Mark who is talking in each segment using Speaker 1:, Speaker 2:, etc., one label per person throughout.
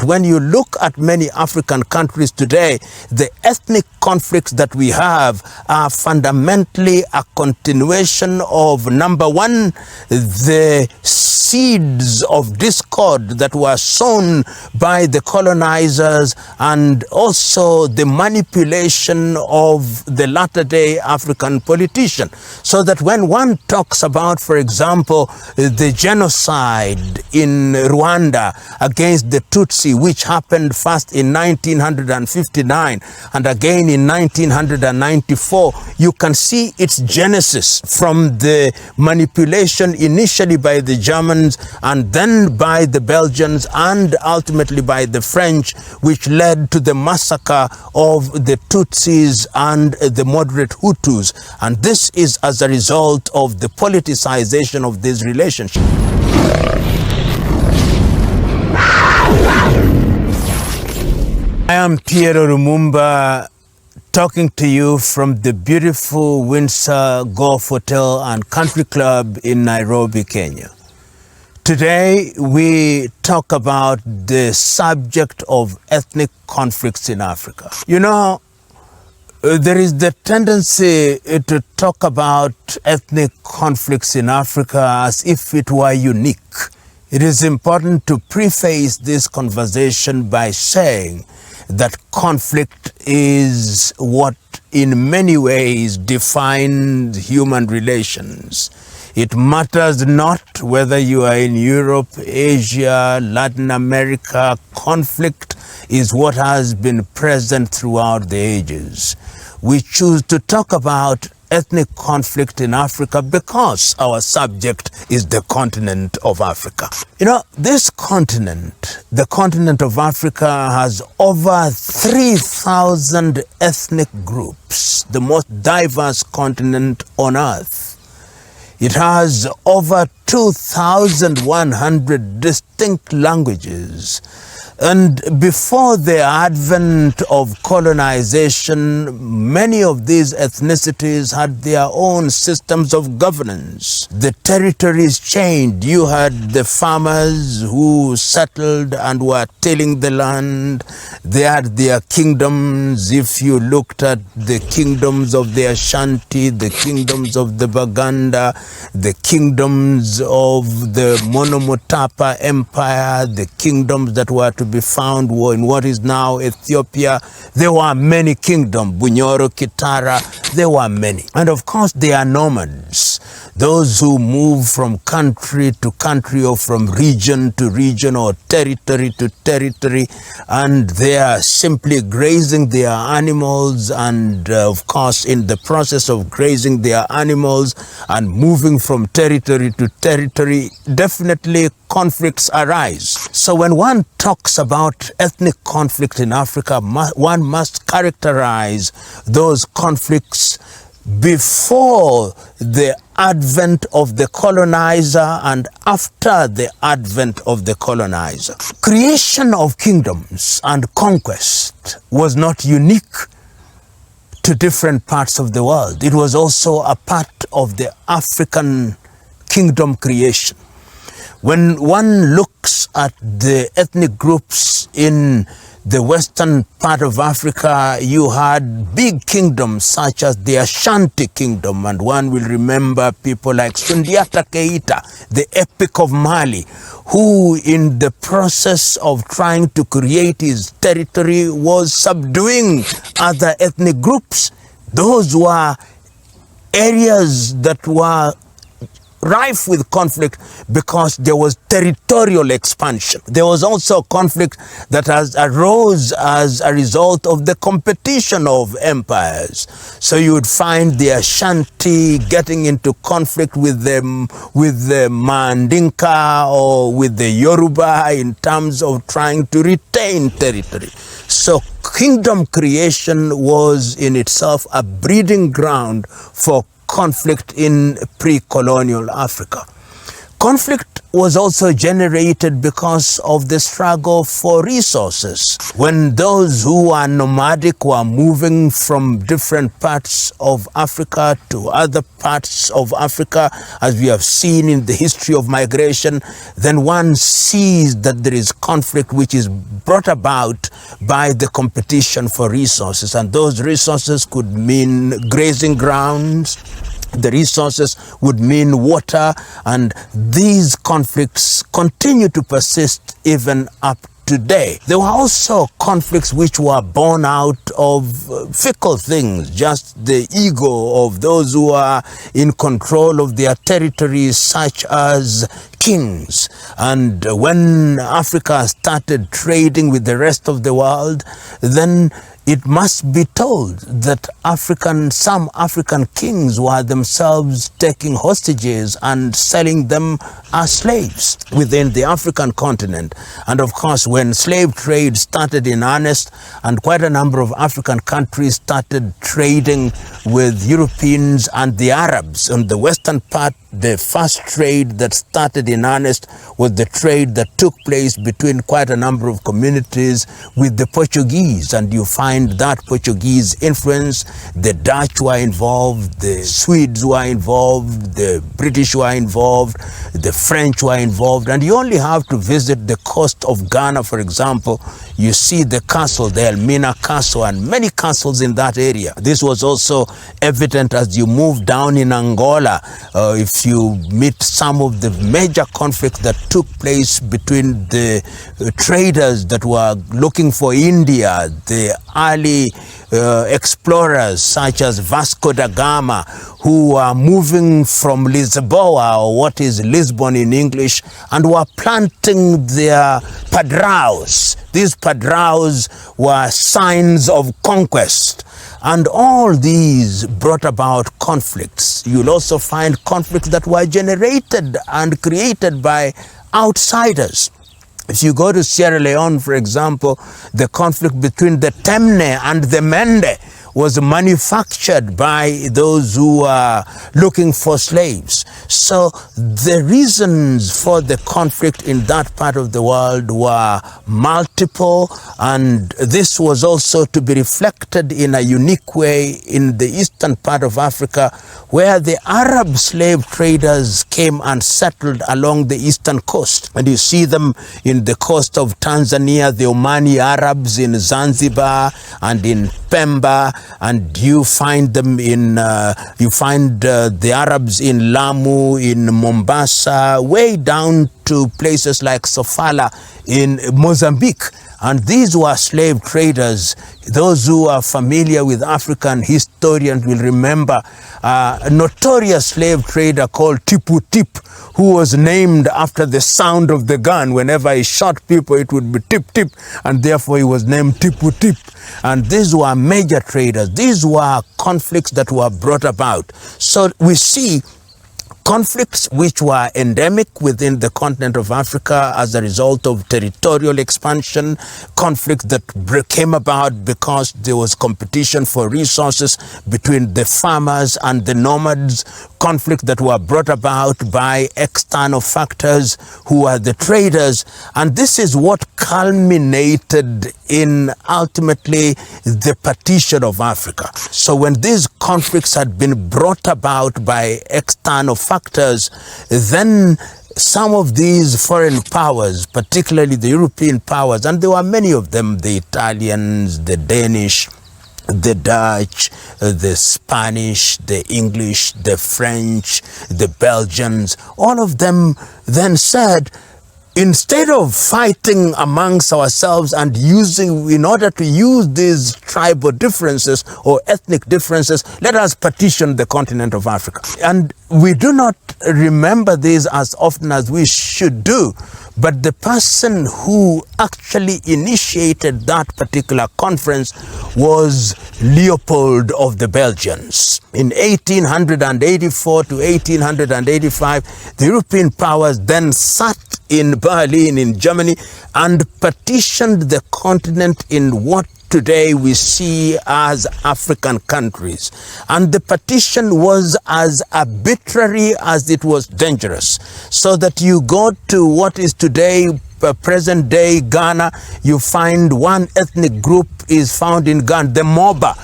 Speaker 1: When you look at many African countries today, the ethnic conflicts that we have are fundamentally a continuation of, number one, the seeds of discord that were sown by the colonizers, and also the manipulation of the latter-day African politician. So that when one talks about, for example, the genocide in Rwanda against the Tutsi, which happened first in 1959 and again in 1994, you can see its genesis from the manipulation initially by the Germans and then by the Belgians and ultimately by the French, which led to the massacre of the Tutsis and the moderate Hutus. And this is as a result of the politicization of this relationship. I am PLO Lumumba, talking to you from the beautiful Windsor Golf Hotel and Country Club in Nairobi, Kenya. Today we talk about the subject of ethnic conflicts in Africa. You know, there is the tendency to talk about ethnic conflicts in Africa as if it were unique. It is important to preface this conversation by saying that conflict is what in many ways defines human relations. It matters not whether you are in Europe, Asia, Latin America. Conflict is what has been present throughout the ages. We choose to talk about ethnic conflict in Africa because our subject is the continent of Africa. You know, this continent, the continent of Africa, has over 3,000 ethnic groups, the most diverse continent on earth. It has over 2,100 distinct languages. And before the advent of colonization, many of these ethnicities had their own systems of governance. The territories changed. You had the farmers who settled and were tilling the land. They had their kingdoms. If you looked at the kingdoms of the Ashanti, the kingdoms of the Baganda, the kingdoms of the Monomotapa Empire, the kingdoms that were to be found in what is now Ethiopia. There were many kingdoms, Bunyoro, Kitara, there were many. And of course they are nomads, those who move from country to country or from region to region or territory to territory, and they are simply grazing their animals, and of course in the process of grazing their animals and moving from territory to territory, definitely conflicts arise. So when one talks about ethnic conflict in Africa, one must characterize those conflicts before the advent of the colonizer and after the advent of the colonizer. Creation of kingdoms and conquest was not unique to different parts of the world. It was also a part of the African kingdom creation. When one looks at the ethnic groups in the western part of Africa, you had big kingdoms such as the Ashanti kingdom, and one will remember people like Sundiata Keita, the Epic of Mali, who in the process of trying to create his territory was subduing other ethnic groups. Those were areas that were rife with conflict because there was territorial expansion. There was also conflict that arose as a result of the competition of empires. So you would find the Ashanti getting into conflict with the Mandinka or with the Yoruba in terms of trying to retain territory. So kingdom creation was in itself a breeding ground for conflict in pre-colonial Africa. Conflict was also generated because of the struggle for resources. When those who are nomadic were moving from different parts of Africa to other parts of Africa, as we have seen in the history of migration, then one sees that there is conflict which is brought about by the competition for resources. And those resources could mean grazing grounds, the resources would mean water, and these conflicts continue to persist even up today. There were also conflicts which were born out of fickle things, just the ego of those who are in control of their territories, such as kings. And when Africa started trading with the rest of the world, then it must be told that some African kings were themselves taking hostages and selling them as slaves within the African continent. And of course, when slave trade started in earnest and quite a number of African countries started trading with Europeans and the Arabs on the western part, the first trade that started in earnest was the trade that took place between quite a number of communities with the Portuguese. And you find that Portuguese influence. The Dutch were involved, the Swedes were involved, the British were involved, the French were involved. And you only have to visit the coast of Ghana, for example. You see the castle, the Elmina Castle, and many castles in that area. This was also evident as you move down in Angola. If you meet some of the major conflicts that took place between the traders that were looking for India, the early explorers such as Vasco da Gama, who were moving from Lisboa, or what is Lisbon in English, and were planting their padraos. These padraos were signs of conquest. And all these brought about conflicts. You'll also find conflicts that were generated and created by outsiders. If you go to Sierra Leone, for example, the conflict between the Temne and the Mende was manufactured by those who are looking for slaves. So the reasons for the conflict in that part of the world were multiple, and this was also to be reflected in a unique way in the eastern part of Africa, where the Arab slave traders came and settled along the eastern coast. And you see them in the coast of Tanzania, the Omani Arabs in Zanzibar and in Pemba, and you find them in, the Arabs in Lamu, in Mombasa, way down to places like Sofala in Mozambique. And these were slave traders. Those who are familiar with African historians will remember a notorious slave trader called Tipu Tip, who was named after the sound of the gun. Whenever he shot people, it would be tip tip, and therefore he was named Tipu Tip. And these were major traders. These were conflicts that were brought about. So we see conflicts which were endemic within the continent of Africa as a result of territorial expansion, conflicts that came about because there was competition for resources between the farmers and the nomads, conflicts that were brought about by external factors who are the traders. And this is what culminated in ultimately the partition of Africa. So when these conflicts had been brought about by external factors, then some of these foreign powers, particularly the European powers, and there were many of them, the Italians, the Danish, the Dutch, the Spanish, the English, the French, the Belgians, all of them then said, instead of fighting amongst ourselves and in order to use these tribal differences or ethnic differences, let us partition the continent of Africa. And we do not remember this as often as we should do, but the person who actually initiated that particular conference was Leopold of the Belgians. In 1884 to 1885, the European powers then sat in Berlin in Germany and partitioned the continent in what today we see as African countries. And the partition was as arbitrary as it was dangerous. So that you go to what is today present day Ghana, you find one ethnic group is found in Ghana, the Moba,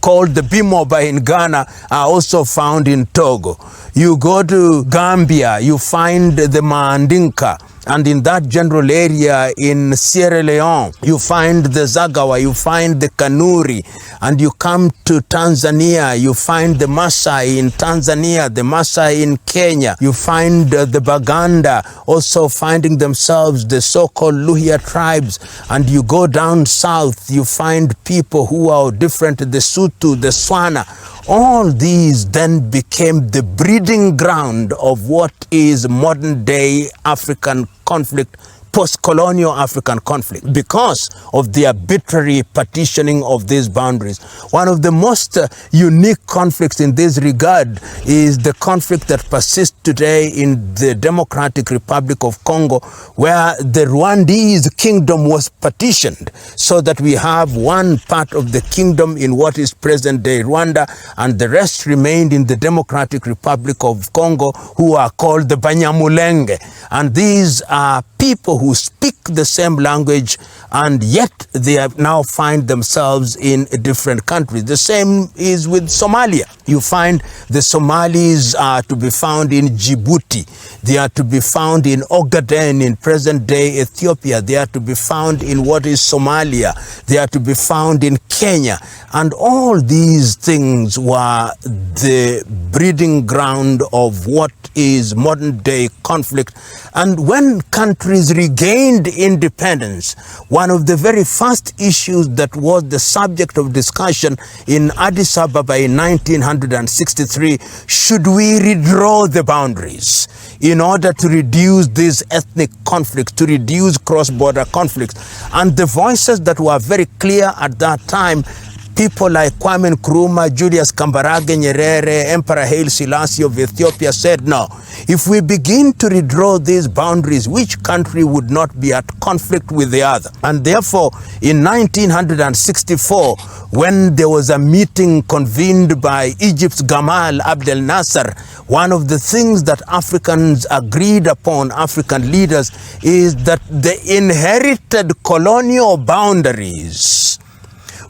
Speaker 1: called the Bimoba in Ghana, are also found in Togo. You go to Gambia, you find the Mandinka, and in that general area in Sierra Leone, you find the Zagawa, you find the Kanuri, and you come to Tanzania, you find the Masai in Tanzania, the Masai in Kenya, you find the Baganda also finding themselves the so-called Luhya tribes, and you go down south, you find people who are different, the Sutu, the Swana. All these then became the breeding ground of what is modern day African conflict, post-colonial African conflict, because of the arbitrary partitioning of these boundaries. One of the most unique conflicts in this regard is the conflict that persists today in the Democratic Republic of Congo, where the Rwandese kingdom was partitioned, so that we have one part of the kingdom in what is present-day Rwanda, and the rest remained in the Democratic Republic of Congo, who are called the Banyamulenge. And these are people who speak the same language, and yet they have now find themselves in different countries. The same is with Somalia. You find the Somalis are to be found in Djibouti. They are to be found in Ogaden in present-day Ethiopia. They are to be found in what is Somalia. They are to be found in Kenya. And all these things were the breeding ground of what is modern-day conflict. And when countries regained independence, one of the very first issues that was the subject of discussion in Addis Ababa in 1963, should we redraw the boundaries in order to reduce these ethnic conflicts, to reduce cross-border conflicts? And the voices that were very clear at that time, people like Kwame Nkrumah, Julius Kambarage Nyerere, Emperor Haile Selassie of Ethiopia said, no, if we begin to redraw these boundaries, which country would not be at conflict with the other? And therefore, in 1964, when there was a meeting convened by Egypt's Gamal Abdel Nasser, one of the things that Africans agreed upon, African leaders, is that the inherited colonial boundaries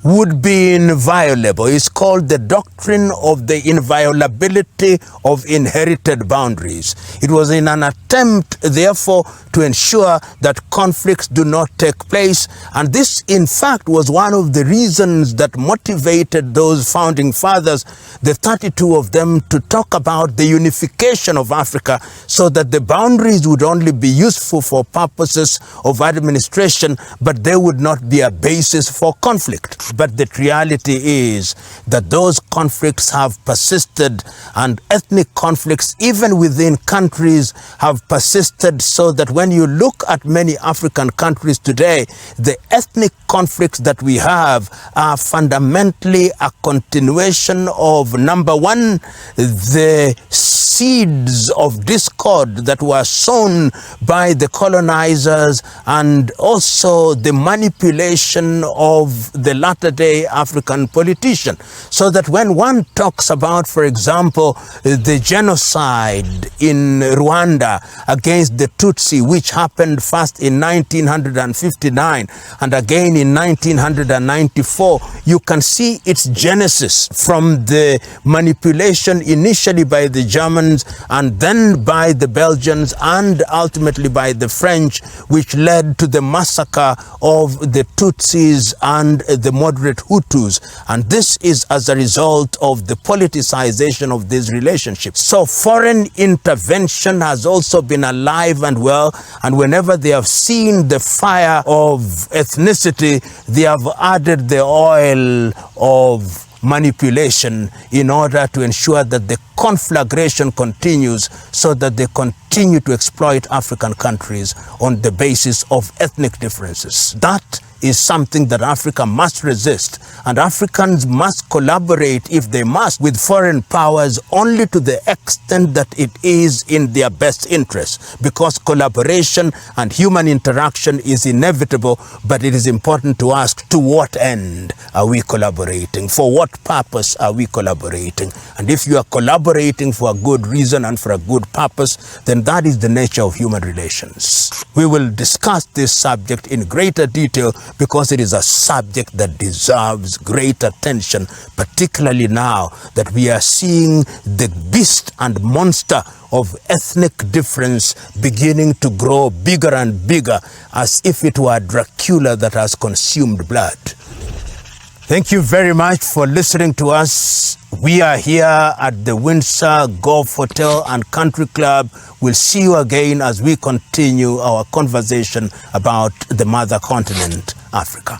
Speaker 1: would be inviolable. It's called the doctrine of the inviolability of inherited boundaries. It was in an attempt, therefore, to ensure that conflicts do not take place. And this, in fact, was one of the reasons that motivated those founding fathers, the 32 of them, to talk about the unification of Africa, so that the boundaries would only be useful for purposes of administration, but they would not be a basis for conflict. But the reality is that those conflicts have persisted, and ethnic conflicts, even within countries, have persisted, so that when you look at many African countries today, the ethnic conflicts that we have are fundamentally a continuation of, number one, the seeds of discord that were sown by the colonizers, and also the manipulation of the latter-day African politician. So that when one talks about, for example, the genocide in Rwanda against the Tutsi, which happened first in 1959 and again in 1994, you can see its genesis from the manipulation initially by the Germans and then by the Belgians and ultimately by the French, which led to the massacre of the Tutsis and the moderate Hutus. And this is as a result of the politicization of these relationships. So foreign intervention has also been alive and well, and whenever they have seen the fire of ethnicity, they have added the oil of manipulation in order to ensure that the conflagration continues, so that they continue to exploit African countries on the basis of ethnic differences. That is something that Africa must resist, and Africans must collaborate, if they must, with foreign powers only to the extent that it is in their best interest, because collaboration and human interaction is inevitable, but it is important to ask, to what end are we collaborating? For what purpose are we collaborating? And if you are collaborating for a good reason and for a good purpose, then that is the nature of human relations. We will discuss this subject in greater detail because it is a subject that deserves great attention, particularly now that we are seeing the beast and monster of ethnic difference beginning to grow bigger and bigger, as if it were Dracula that has consumed blood. Thank you very much for listening to us. We are here at the Windsor Golf Hotel and Country Club. We'll see you again as we continue our conversation about the mother continent, Africa.